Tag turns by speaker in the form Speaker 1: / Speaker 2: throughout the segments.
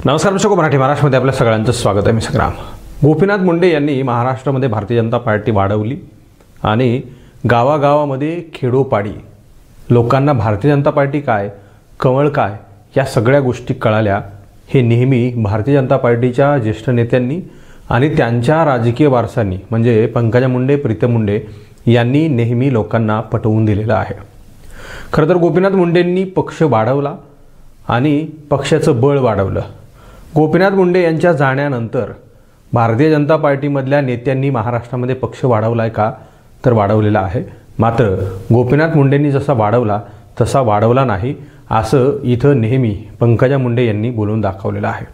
Speaker 1: नमस्कार दर्शको, मराठी महाराष्ट्रामध्ये आपल्या सगळ्यांचं स्वागत आहे. मी संग्राम. गोपीनाथ मुंडे यांनी महाराष्ट्रामध्ये भारतीय जनता पार्टी वाढवली आणि गावागावामध्ये खेडोपाडी लोकांना भारतीय जनता पार्टी काय, कमळ काय या सगळ्या गोष्टी कळाल्या. हे नेहमी भारतीय जनता पार्टीच्या ज्येष्ठ नेत्यांनी आणि त्यांच्या राजकीय वारसांनी म्हणजे पंकजा मुंडे, प्रीतम मुंडे यांनी नेहमी लोकांना पटवून दिलेलं आहे. खरं तर गोपीनाथ मुंडेंनी पक्ष वाढवला आणि पक्षाचं बळ वाढवलं. गोपीनाथ मुंडे यांच्या जाण्यानंतर भारतीय जनता पार्टीमधल्या नेत्यांनी महाराष्ट्रामध्ये पक्ष वाढवला आहे का, तर वाढवलेला आहे. मात्र गोपीनाथ मुंडेंनी जसा वाढवला तसा वाढवला नाही असं इथं नेहमी पंकजा मुंडे यांनी बोलून दाखवलेलं आहे.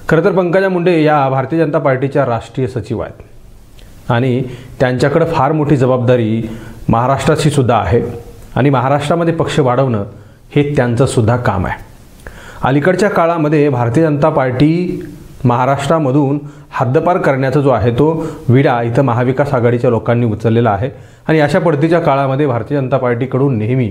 Speaker 1: खरं तर पंकजा मुंडे या भारतीय जनता पार्टीच्या राष्ट्रीय सचिव आहेत आणि त्यांच्याकडे फार मोठी जबाबदारी महाराष्ट्राची सुद्धा आहे आणि महाराष्ट्रामध्ये पक्ष वाढवणं हे त्यांचं सुद्धा काम आहे. अलीकडच्या काळामध्ये भारतीय जनता पार्टी महाराष्ट्रामधून हद्दपार करण्याचा जो आहे तो विडा इथं महाविकास आघाडीच्या लोकांनी उचललेला आहे आणि अशा पडतीच्या काळामध्ये भारतीय जनता पार्टीकडून नेहमी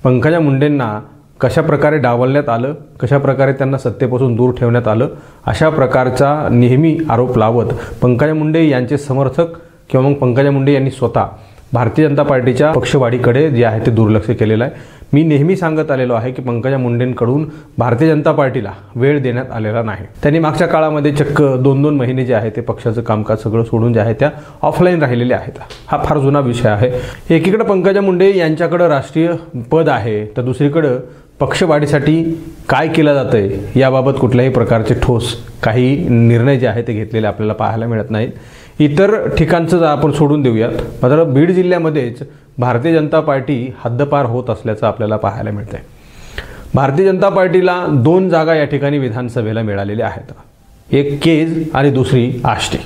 Speaker 1: पंकजा मुंडेंना कशा प्रकारे डावलण्यात आलं, कशा प्रकारे त्यांना सत्तेपासून दूर ठेवण्यात आलं, अशा प्रकारचा नेहमी आरोप लावत पंकजा मुंडे यांचे समर्थक किंवा मग पंकजा मुंडे यांनी स्वतः भारतीय जनता पार्टीच्या पक्षवाढीकडे जे आहे ते दुर्लक्ष केलेलं आहे. मी नेहमी सांगत आलेलो आहे की पंकजा मुंडेंकडून भारतीय जनता पार्टीला वेळ देण्यात आलेला नाही. त्यांनी मागच्या काळामध्ये चक्क 2-2 महिने जे आहे ते पक्षाचं कामकाज सगळं सोडून जे आहे त्या ऑफलाईन राहिलेले आहेत. हा फार जुना विषय आहे. एकीकडे पंकजा मुंडे यांच्याकडे राष्ट्रीय पद आहे तर दुसरीकडे पक्षवाढीसाठी काय केलं जातंय याबाबत कुठल्याही प्रकारचे ठोस काही निर्णय जे आहे ते घेतलेले आपल्याला पाहायला मिळत नाहीत. इतर ठिकाणचं आपण सोडून देऊयात, मात्र बीड जिल्ह्यामध्येच भारतीय जनता पार्टी हद्दपार होत असल्याचं आपल्याला पाहायला मिळतं आहे. भारतीय जनता पार्टीला 2 जागा या ठिकाणी विधानसभेला मिळालेल्या आहेत. एक केज आणि दुसरी आष्टी.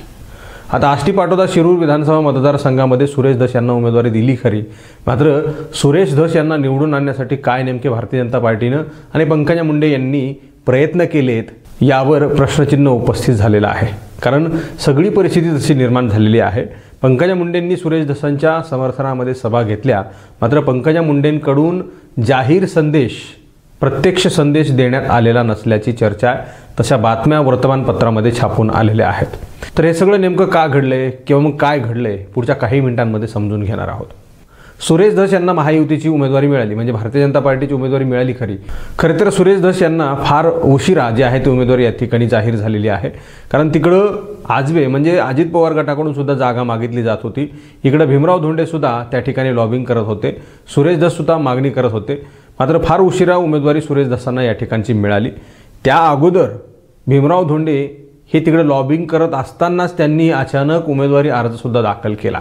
Speaker 1: आता आष्टी पाटोदा शिरूर विधानसभा मतदारसंघामध्ये सुरेश धस यांना उमेदवारी दिली खरी, मात्र सुरेश धस यांना निवडून आणण्यासाठी काय नेमके भारतीय जनता पार्टीनं आणि पंकजा मुंडे यांनी प्रयत्न केलेत यावर प्रश्नचिन्ह उपस्थित झालेलं आहे. कारण सगळी परिस्थिती तशी निर्माण झालेली आहे. पंकजा मुंडेंनी सुरेश धसांच्या समर्थनामध्ये सभा घेतल्या, मात्र पंकजा मुंडेंकडून जाहीर संदेश, प्रत्यक्ष संदेश देण्यात आलेला नसल्याची चर्चा आहे. तशा बातम्या वर्तमानपत्रामध्ये छापून आलेल्या आहेत. तर हे सगळं नेमकं का घडलंय किंवा मग काय घडलंय पुढच्या काही मिनिटांमध्ये समजून घेणार आहोत. सुरेश धस यांना महायुतीची उमेदवारी मिळाली, म्हणजे भारतीय जनता पार्टीची उमेदवारी मिळाली खरी. खरं तर सुरेश धस यांना फार उशिरा जे आहे ती उमेदवारी या ठिकाणी जाहीर झालेली आहे. कारण तिकडं आजवे म्हणजे अजित पवार गटाकडून सुद्धा जागा मागितली जात होती. इकडं भीमराव धोंडे सुद्धा त्या ठिकाणी लॉबिंग करत होते, सुरेश धस सुद्धा मागणी करत होते. मात्र फार उशिरा उमेदवारी सुरेश धसांना या ठिकाणची मिळाली. त्या अगोदर भीमराव धोंडे हे तिकडे लॉबिंग करत असतानाच त्यांनी अचानक उमेदवारी अर्जसुद्धा दाखल केला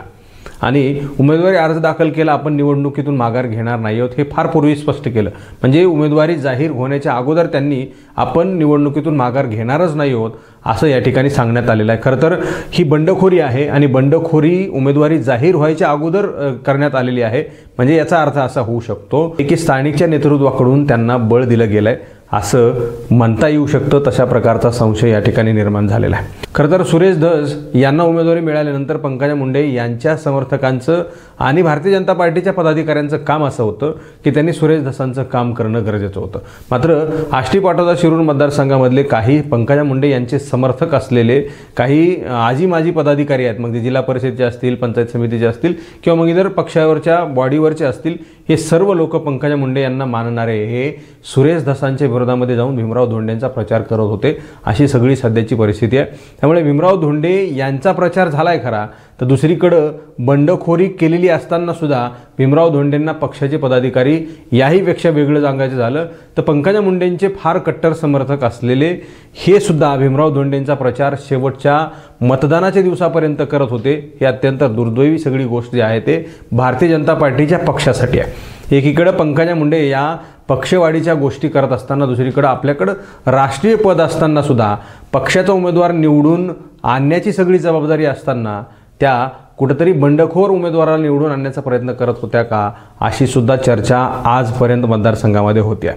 Speaker 1: आणि उमेदवारी अर्ज दाखल केला, आपण निवडणुकीतून माघार घेणार नाही आहोत हे फार पूर्वी स्पष्ट केलं. म्हणजे उमेदवारी जाहीर होण्याच्या अगोदर त्यांनी आपण निवडणुकीतून माघार घेणारच नाही आहोत असं या ठिकाणी सांगण्यात आलेलं आहे. खरं तर ही बंडखोरी आहे आणि बंडखोरी उमेदवारी जाहीर व्हायच्या अगोदर करण्यात आलेली आहे. म्हणजे याचा अर्थ असा होऊ शकतो की स्थानिकच्या नेतृत्वाकडून त्यांना बळ दिलं गेलं आहे असं म्हणता येऊ शकतं. तशा प्रकारचा संशय या ठिकाणी निर्माण झालेला आहे. खरं तर सुरेश धस यांना उमेदवारी मिळाल्यानंतर पंकजा मुंडे यांच्या समर्थकांचं आणि भारतीय जनता पार्टीच्या पदाधिकाऱ्यांचं काम असं होतं की त्यांनी सुरेश धसांचं काम करणं गरजेचं होतं. मात्र आष्टी पाटोदा शिरूर मतदारसंघामधले काही पंकजा मुंडे यांचे समर्थक असलेले काही आजी माजी पदाधिकारी आहेत, मग ते जिल्हा परिषदेचे असतील, पंचायत समितीचे असतील किंवा मग इतर पक्षावरच्या बॉडीवरचे असतील, हे सर्व लोक पंकजा मुंडे यांना मानणारे हे सुरेश धसांच्या विरोधामध्ये जाऊन भीमराव धोंडेंचा प्रचार करत होते. अशी सगळी सध्याची परिस्थिती आहे. त्यामुळे भीमराव धोंडे यांचा प्रचार झालाय खरा, तर दुसरीकडं बंडखोरी केलेली असताना सुद्धा भीमराव धोंडेंना पक्षाचे पदाधिकारी याहीपेक्षा वेगळं सांगायचं झालं तर पंकजा मुंडेंचे फार कट्टर समर्थक असलेले हे सुद्धा भीमराव धोंडेंचा प्रचार शेवटच्या मतदानाच्या दिवसापर्यंत करत होते. हे अत्यंत दुर्दैवी सगळी गोष्ट जी आहे ते भारतीय जनता पार्टीच्या पक्षासाठी आहे. एकीकडे पंकजा मुंडे या पक्षवाढीच्या गोष्टी करत असताना दुसरीकडे आपल्याकडं राष्ट्रीय पद असताना सुद्धा पक्षाचा उमेदवार निवडून आणण्याची सगळी जबाबदारी असताना त्या कुठेतरी बंडखोर उमेदवाराला निवडून आणण्याचा प्रयत्न करत होत्या का, अशी सुद्धा चर्चा आजपर्यंत मतदारसंघामध्ये होत्या.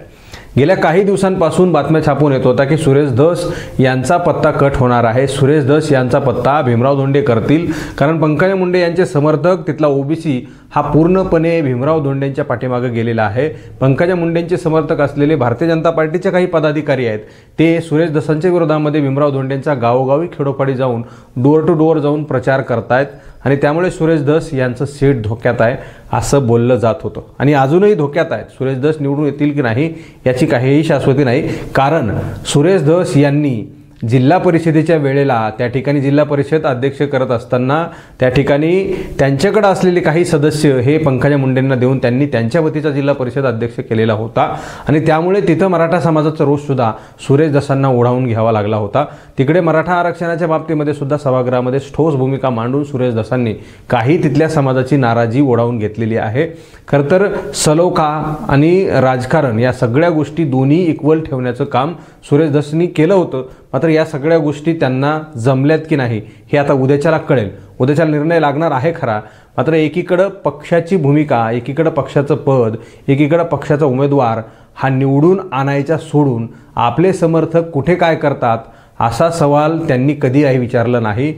Speaker 1: गेल्या काही दिवसांपासून बातम्या छापून येत होता की सुरेश धस यांचा पत्ता कट होणार आहे. सुरेश धस यांचा पत्ता भीमराव धोंडे करतील, कारण पंकजा मुंडे यांचे समर्थक तिथला ओबीसी हा पूर्णपणे भीमराव धोंडेंच्या पाठीमागे गेलेला आहे। पंकजा मुंडेंचे समर्थक असलेले भारतीय जनता पार्टीचे काही पदाधिकारी आहेत, ते सुरेश धसांच्या विरोधामध्ये भीमराव धोंडेंचा गावोगावी खेडोपाडी जाऊन डोर टू डोर जाऊन प्रचार करतायत आणि त्यामुळे सुरेश धस यांचं सीट धोक्यात आहे असं बोललं जात होतं आणि अजूनही धोक्यात आहे। सुरेश धस निवडून येतील की नाही याची काहीही शाश्वती नाही, कारण सुरेश धस यांनी जिल्हा परिषदेच्या वेळेला त्या ठिकाणी जिल्हा परिषद अध्यक्ष करत असताना त्या ठिकाणी त्यांच्याकडे असलेले काही सदस्य हे पंकजा मुंडेंना देऊन त्यांनी त्यांच्या वतीचा जिल्हा परिषद अध्यक्ष केलेला होता आणि त्यामुळे तिथं मराठा समाजाचा रोष सुद्धा सुरेश धसांना ओढावून घ्यावा लागला होता। तिकडे मराठा आरक्षणाच्या बाबतीमध्ये सुद्धा सभागृहामध्ये ठोस भूमिका मांडून सुरेश धसांनी काही तिथल्या समाजाची नाराजी ओढावून घेतलेली आहे। खरं तर सलोखा आणि राजकारण या सगळ्या गोष्टी दोन्ही इक्वल ठेवण्याचं काम सुरेश धसांनी केलं होतं, मात्र या सगळ्या गोष्टी त्यांना जमल्यात की नाही हे आता उद्याच्याला कळेल। उद्याच्याला निर्णय लागणार आहे खरा, मात्र एकीकडं पक्षाची भूमिका, एकीकडं पक्षाचं पद, एकीकडं पक्षाचा उमेदवार हा निवडून आणायचा सोडून आपले समर्थक कुठे काय करतात असा सवाल त्यांनी कधीही विचारला नाही।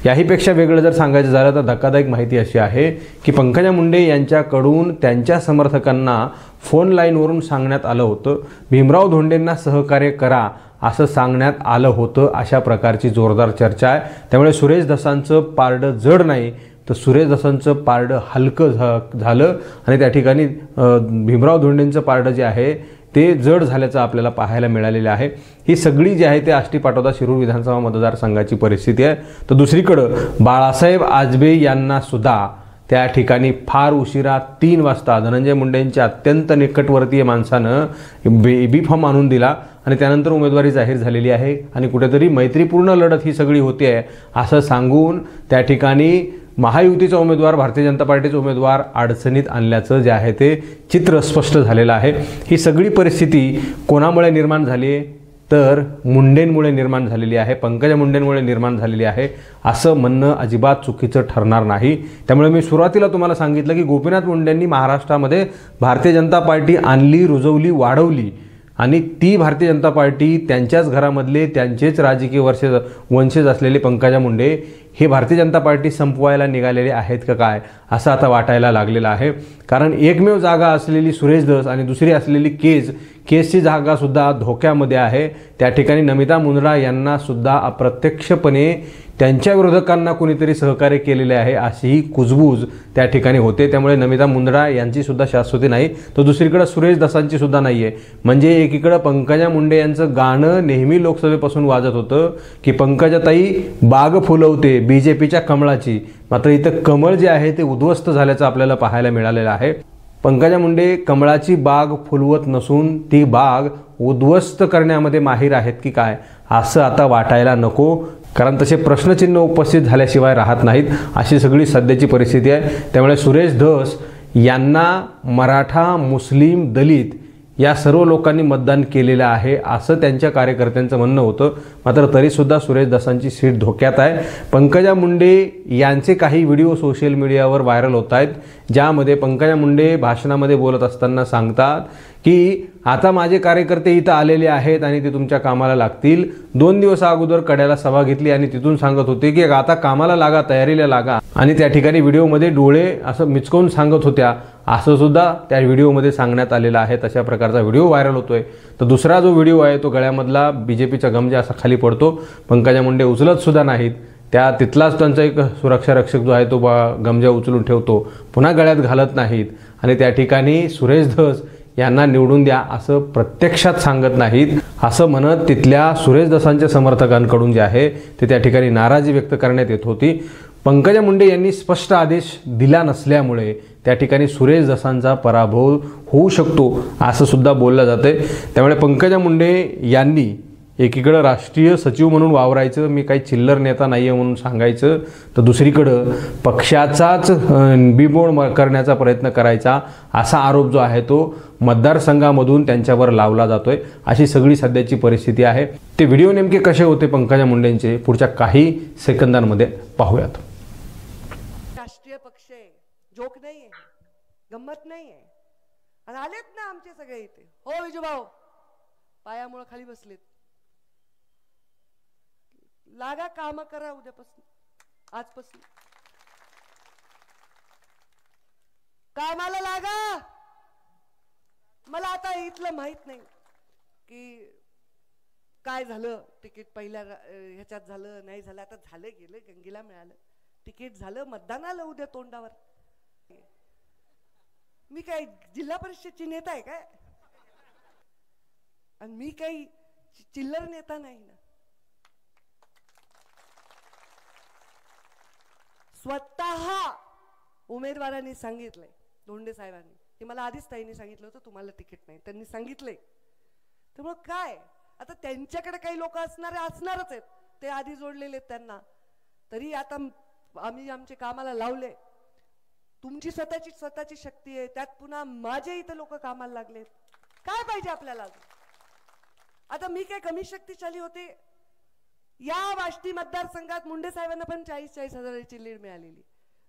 Speaker 1: याहीपेक्षा वेगळं जर सांगायचं झालं तर धक्कादायक माहिती अशी आहे की पंकजा मुंडे यांच्याकडून त्यांच्या समर्थकांना फोन लाईनवरून सांगण्यात आलं होतं भीमराव धोंडेंना सहकार्य करा असं सांगण्यात आलं होतं, अशा प्रकारची जोरदार चर्चा आहे। त्यामुळे सुरेश धसांचं पारडं जड नाही तर सुरेश धसांचं पारडं हलकं झालं आणि त्या ठिकाणी भीमराव धोंडेंचं पारडं जे आहे ते जड झाल्याचं आपल्याला पाहायला मिळालेलं आहे। ही सगळी जी आहे ते आष्टी पाटोदा शिरूर विधानसभा मतदारसंघाची परिस्थिती आहे। तर दुसरीकडं बाळासाहेब आजबे यांना सुद्धा त्या ठिकाणी फार उशिरा 3 वाजता धनंजय मुंडेंच्या अत्यंत निकटवर्तीय माणसानं बी फॉर्म आणून दिला आणि त्यानंतर उमेदवारी जाहीर झालेली आहे आणि कुठेतरी मैत्रीपूर्ण लढत ही सगळी होते आहे असं सांगून त्या ठिकाणी महायुतीचा उमेदवार भारतीय जनता पार्टीचा उमेदवार अडचणीत आणल्याचं जे आहे ते चित्र स्पष्ट झालेलं आहे। ही सगळी परिस्थिती कोणामुळे निर्माण झाली आहे तर मुंडेंमुळे निर्माण झालेली आहे, पंकजा मुंडेंमुळे निर्माण झालेली आहे असं म्हणणं अजिबात चुकीचं ठरणार नाही। त्यामुळे मी सुरुवातीला तुम्हाला सांगितलं की गोपीनाथ मुंडेंनी महाराष्ट्रामध्ये भारतीय जनता पार्टी आणली, रुजवली, वाढवली आणि ती भारतीय जनता पार्टी त्यांच्याच घरामधले त्यांचेच राजकीय वंशज असलेले पंकजा मुंडे हे भारतीय जनता पार्टी संपवायला निघालेले आहेत का काय असं आता वाटायला लागलेलं आहे। कारण एकमेव जागा असलेली सुरेश धस आणि दुसरी असलेली केसची जागासुद्धा धोक्यामध्ये आहे। त्या ठिकाणी नमिता मुंदडा यांना सुद्धा अप्रत्यक्षपणे त्यांच्या विरोधकांना कुणीतरी सहकार्य केलेले आहे अशी ही कुजबूज त्या ठिकाणी होते। त्यामुळे नमिता मुंदडा यांची सुद्धा शाश्वती नाही, तर दुसरीकडे सुरेश धसांची सुद्धा नाही आहे। म्हणजे एकीकडे पंकजा मुंडे यांचं गाणं नेहमी लोकसभेपासून वाजत होतं की पंकजाताई बाग फुलवते बीजेपीच्या कमळाची, मात्र इथं कमळ जे आहे ते उद्ध्वस्त झाल्याचं आपल्याला पाहायला मिळालेलं आहे। पंकजा मुंडे कमळाची बाग फुलवत नसून ती बाग उद्ध्वस्त करण्यामध्ये माहीर आहेत की काय असं आता वाटायला नको, कारण तसे प्रश्नचिन्ह उपस्थित झाल्याशिवाय राहत नाहीत अशी सगळी सध्याची परिस्थिती आहे। त्यामुळे सुरेश धस यांना मराठा, मुस्लिम, दलित या सर्व लोकांनी मतदान केलेलं आहे असं त्यांच्या कार्यकर्त्यांचं म्हणणं होतं, मात्र तरीसुद्धा सुरेश धसांची सीट धोक्यात आहे। पंकजा मुंडे यांचे काही व्हिडिओ सोशल मीडियावर व्हायरल होत आहेत ज्यामध्ये पंकजा मुंडे भाषणामध्ये बोलत असताना सांगतात की आता माझे कार्यकर्ते इथं आलेले आहेत आणि ते तुमच्या कामाला लागतील। 2 दिवस अगोदर कड्याला सभा घेतली आणि तिथून सांगत होते की आता कामाला लागा, तयारीला लागा आणि त्या ठिकाणी व्हिडिओमध्ये डोळे असं मिचकवून सांगत होत्या असं सुद्धा त्या व्हिडिओमध्ये सांगण्यात आलेलं आहे। तशा प्रकारचा व्हिडिओ व्हायरल होतोय। तर दुसरा जो व्हिडिओ आहे तो गळ्यामधला बीजेपीचा गमजा असा खाली पडतो, पंकजा मुंडे उचलत सुद्धा नाहीत, त्या तिथलाच त्यांचा एक सुरक्षा रक्षक जो आहे तो गमजा उचलून ठेवतो, पुन्हा गळ्यात घालत नाहीत आणि त्या ठिकाणी सुरेश धस यांना निवडून द्या असं प्रत्यक्षात सांगत नाहीत असं म्हणत तिथल्या सुरेश धसांच्या समर्थकांकडून जे आहे ते त्या ठिकाणी नाराजी व्यक्त करण्यात येत होती। पंकजा मुंडे यांनी स्पष्ट आदेश दिला नसल्यामुळे त्या ठिकाणी सुरेश धसांचा पराभव होऊ शकतो असं सुद्धा बोललं जाते। त्यामुळे पंकजा मुंडे यांनी एकीकडे राष्ट्रीय सचिव म्हणून वावरायचं, मी काही चिल्लर नेता नाही आहे म्हणून सांगायचं, तर दुसरीकडं पक्षाचाच बिमोड करण्याचा प्रयत्न करायचा असा आरोप जो आहे तो मतदारसंघामधून त्यांच्यावर लावला जातोय। अशी सगळी सध्याची परिस्थिती आहे। ते व्हिडिओ नेमके कसे होते पंकजा मुंडेंचे पुढच्या काही सेकंदांमध्ये पाहूयात।
Speaker 2: राष्ट्रीय पक्ष जोक नाही आहे, गंमत नाही आहे आणि आलेत ना आमचे सगळे इथे, हो विजूभाऊ पायामुळे खाली बसलेत, लागा काम करा उद्यापासून, आजपासून कामाला लागा. मला आता इथलं माहित नाही की काय झालं, तिकीट पहिल्या ह्याच्यात झालं नाही झालं, आता झालं गेलं, गंगेला मिळालं तिकीट, झालं मतदान, आलं उद्या तोंडावर. मी काय जिल्हा परिषदची नेता आहे काय? आणि मी काही चिल्लर नेता नाही ना. स्वतः उमेदवारांनी सांगितलंय, धोंडे साहेबांनी, ते मला आधीच ताईंनी सांगितलं होतं तुम्हाला तिकीट नाही, त्यांनी सांगितलंय. त्यामुळं काय आता त्यांच्याकडे काही लोक असणारच आहेत, ते आधी जोडलेले आहेत त्यांना. तरी आता आम्ही आमचे कामाला लावले. तुमची स्वतःची शक्ती आहे, त्यात पुन्हा माझे इथे लोक कामाला लागलेत. काय पाहिजे आपल्याला? आता मी काय कमी शक्तिशाली होते? या वाष्टी मतदारसंघात मुंडे साहेबांना पण 40-40 हजाराची लीड मिळालेली,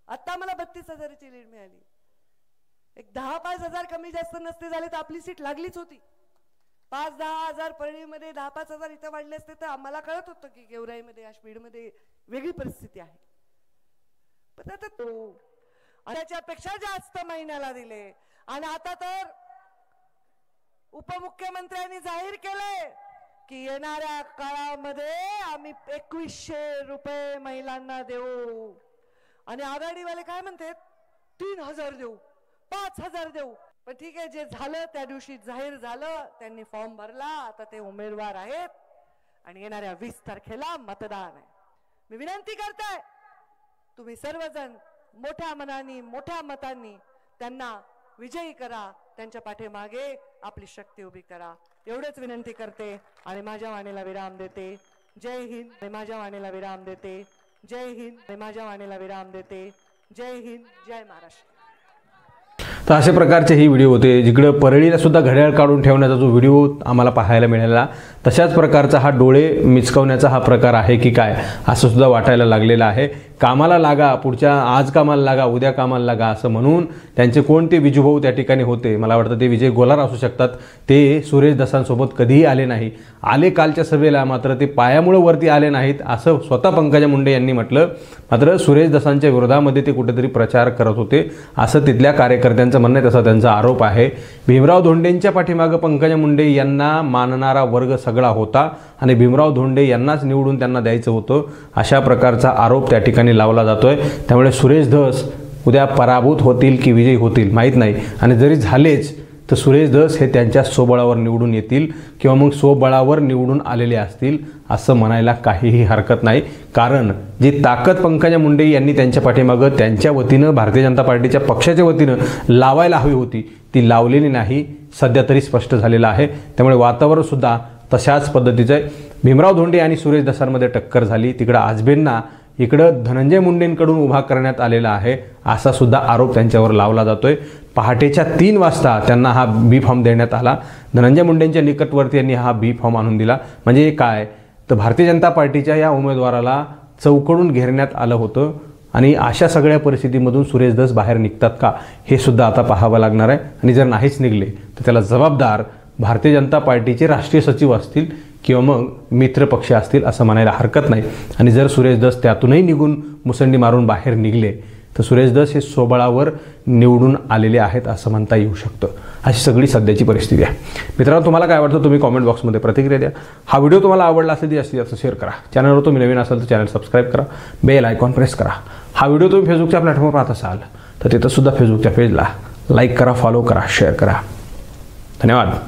Speaker 2: आता मला 32 हजाराची लीड मिळाली. एक 10-5 हजार कमी जास्त नसते झाले तर आपली सीट लागलीच होती. 5-10 हजार परळीमध्ये 10-5 हजार इथं वाढले असते तर आम्हाला कळत होतं की गेवराईमध्ये आष्टीमध्ये वेगळी परिस्थिती आहे. पण आता तो त्याच्यापेक्षा जास्त महिन्याला दिले. आणि आता तर उपमुख्यमंत्र्यांनी जाहीर केलंय की येणाऱ्या काळामध्ये आम्ही 2100 रुपये महिलांना देऊ. आणि आघाडीवाले काय म्हणतात 3000 देऊ, 5000 देऊ. पण ठीक आहे, जे झालं त्या दिवशी जाहीर झालं, त्यांनी फॉर्म भरला, आता ते उमेदवार आहेत आणि येणाऱ्या 20 तारखेला मतदान आहे. मी विनंती करताय तुम्ही सर्वजण मोठ्या मनाने मोठ्या मतांनी त्यांना विजयी करा, त्यांच्या पाठीमागे आपली शक्ती उभी करा, एवढेच विनंती करते आणि माझ्या वाणीला विराम देते. जय हिंद. माझ्या वाणीला विराम देते. जय हिंद. माझ्या वाणीला विराम देते. जय हिंद. जय महाराष्ट्र.
Speaker 1: तर अशा प्रकारचे ही व्हिडिओ होते, जिकडं परळीला सुद्धा घड्याळ काढून ठेवण्याचा जो व्हिडिओ आम्हाला पाहायला मिळाला, तशाच प्रकारचा हा डोळे मिचकवण्याचा हा प्रकार आहे की काय असं सुद्धा वाटायला लागलेलं आहे. कामाला लागा, पुढच्या आज कामाला लागा, उद्या कामाला लागा असं म्हणून त्यांचे कोणते विजूभाऊ त्या ठिकाणी होते, मला वाटतं ते विजय गोलार असू शकतात, ते सुरेश दसांसोबत कधीही आले नाही. आले कालच्या सभेला, मात्र ते पायामुळे वरती आले नाहीत असं स्वतः पंकजा मुंडे यांनी म्हटलं. मात्र सुरेश दसांच्या विरोधामध्ये ते कुठेतरी प्रचार करत होते असं तिथल्या कार्यकर्त्यांचं म्हणणं आहे, तसा त्यांचा आरोप आहे. भीमराव धोंडेंच्या पाठीमागं पंकजा मुंडे यांना मानणारा वर्ग सगळा होता आणि भीमराव धोंडे यांनाच निवडून त्यांना द्यायचं होतं, अशा प्रकारचा आरोप त्या ठिकाणी लावला जातोय. त्यामुळे सुरेश धस उद्या पराभूत होतील की विजयी होतील माहीत नाही. आणि जरी झालेच तर सुरेश धस हे त्यांच्या स्वबळावर निवडून येतील किंवा मग स्वबळावर निवडून आलेले असतील असं म्हणायला काहीही हरकत नाही. कारण जी ताकद पंकजा मुंडे यांनी त्यांच्या पाठीमागं त्यांच्या वतीनं भारतीय जनता पार्टीच्या पक्षाच्या वतीनं लावायला हवी होती, ती लावलेली नाही, सध्या तरी स्पष्ट झालेलं आहे. त्यामुळे वातावरण सुद्धा तशाच पद्धतीचं आहे. भीमराव धोंडे आणि सुरेश दसांमध्ये टक्कर झाली, तिकडं आजबेंना इकडं धनंजय मुंडेंकडून उभा करण्यात आलेला आहे असा सुद्धा आरोप त्यांच्यावर लावला जातोय. पहाटेच्या 3 वाजता त्यांना हा बी फॉर्म देण्यात आला. धनंजय मुंडेंच्या निकटवर्ती यांनी हा बी फॉर्म आणून दिला. म्हणजे काय तर भारतीय जनता पार्टीच्या या उमेदवाराला चौकडून घेरण्यात आलं होतं. आणि अशा सगळ्या परिस्थितीमधून सुरेश धस बाहेर निघतात का हे सुद्धा आता पाहावं लागणार आहे. आणि जर नाहीच निघले तर त्याला जबाबदार भारतीय जनता पार्टीचे राष्ट्रीय सचिव असतील किंवा मग मित्रपक्ष असतील असं म्हणायला हरकत नाही. आणि जर सुरेश धस त्यातूनही निघून मुसंडी मारून बाहेर निघले तर सुरेश धस हे स्वबळावर निवडून आलेले आहेत असं म्हणता येऊ शकतं. अशी सगळी सध्याची परिस्थिती आहे. मित्रांनो, तुम्हाला काय वाटतं तुम्ही कॉमेंट बॉक्समध्ये प्रतिक्रिया द्या. हा व्हिडिओ तुम्हाला आवडला असेल तर जास्तीत जास्त शेअर करा. चॅनलवर तुम्ही नवीन असाल तर चॅनल सबस्क्राईब करा, बेल आयकॉन प्रेस करा. हा व्हिडिओ तुम्ही फेसबुकच्या प्लॅटफॉर्मवर पाहत असाल तर तिथं सुद्धा फेसबुकच्या पेजला लाईक करा, फॉलो करा, शेअर करा. धन्यवाद.